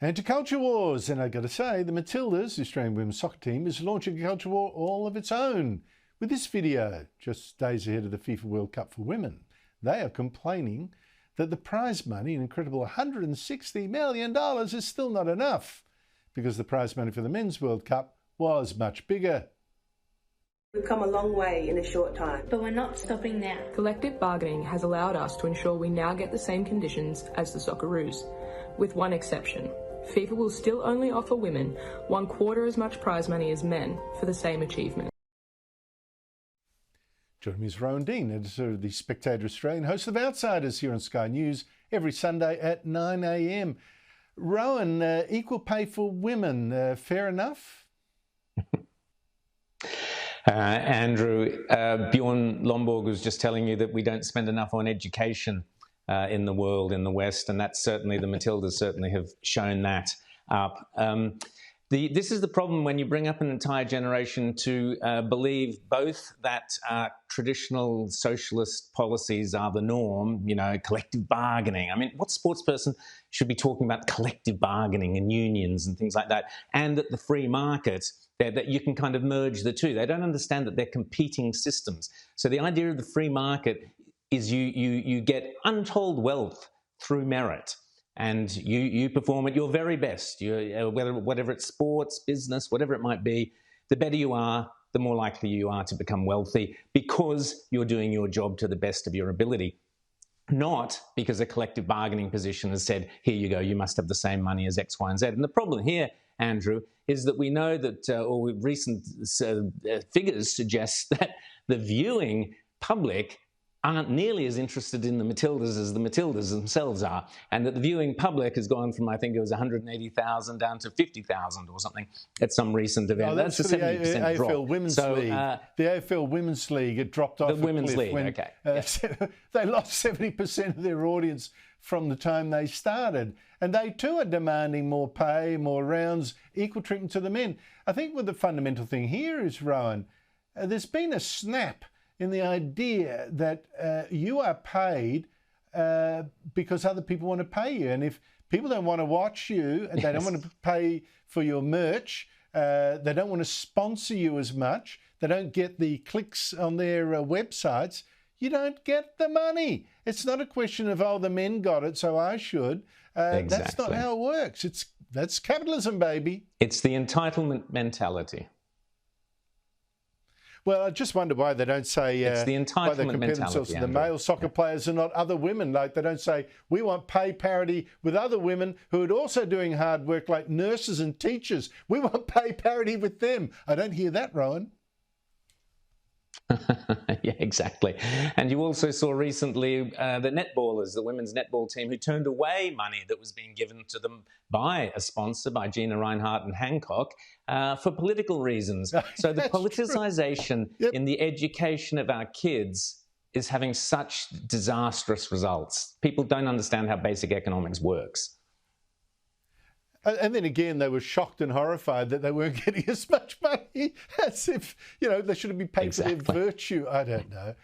And to culture wars, and I got to say, the Matildas, the Australian women's soccer team, is launching a culture war all of its own. With this video, just days ahead of the FIFA World Cup for women, they are complaining that the prize money, an incredible $160 million, is still not enough, because the prize money for the Men's World Cup was much bigger. We've come a long way in a short time. But we're not stopping now. Collective bargaining has allowed us to ensure we now get the same conditions as the Socceroos, with one exception. FIFA will still only offer women 1/4 as much prize money as men for the same achievement. Joining me is Rowan Dean, editor of The Spectator Australian, host of Outsiders here on Sky News every Sunday at 9 a.m. Rowan, equal pay for women, fair enough? Andrew, Bjorn Lomborg was just telling you that we don't spend enough on education in the world, in the West, and that's certainly, the Matildas certainly have shown that up. This is the problem when you bring up an entire generation to believe both that traditional socialist policies are the norm, you know, collective bargaining. I mean, what sports person should be talking about collective bargaining and unions and things like that, and that the free market, that you can kind of merge the two. They don't understand that they're competing systems. So the idea of the free market is you get untold wealth through merit, and you perform at your very best. Whatever it's sports, business, whatever it might be, the better you are, the more likely you are to become wealthy, because you're doing your job to the best of your ability. Not because a collective bargaining position has said, here you go, you must have the same money as X, Y, and Z. And the problem here, Andrew, is that we know that, or recent figures suggest that the viewing public aren't nearly as interested in the Matildas as the Matildas themselves are, and that the viewing public has gone from, I think it was 180,000 down to 50,000 or something at some recent event. Oh, that's a 70% drop. AFL Women's League. The AFL Women's League, it dropped off. The Women's League, when, okay. They lost 70% of their audience from the time they started. And they too are demanding more pay, more rounds, equal treatment to the men. I think what the fundamental thing here is, Rowan, there's been a snap in the idea that you are paid because other people want to pay you. And if people don't want to watch you, and they don't want to pay for your merch, they don't want to sponsor you as much, they don't get the clicks on their websites, you don't get the money. It's not a question of, oh, the men got it, so I should. Exactly. That's not how it works. That's capitalism, baby. It's the entitlement mentality. Well, I just wonder why they don't say it's the why they entitlement compare themselves mentality, to the male soccer players and not other women. Like, they don't say, we want pay parity with other women who are also doing hard work, like nurses and teachers. We want pay parity with them. I don't hear that, Rowan. Yeah, exactly. And you also saw recently the netballers, the women's netball team, who turned away money that was being given to them by a sponsor, by Gina Reinhart and Hancock, for political reasons. So the politicisation in the education of our kids is having such disastrous results. People don't understand how basic economics works. And then again, they were shocked and horrified that they weren't getting as much money, as if, you know, they should have been paid for their virtue. I don't know.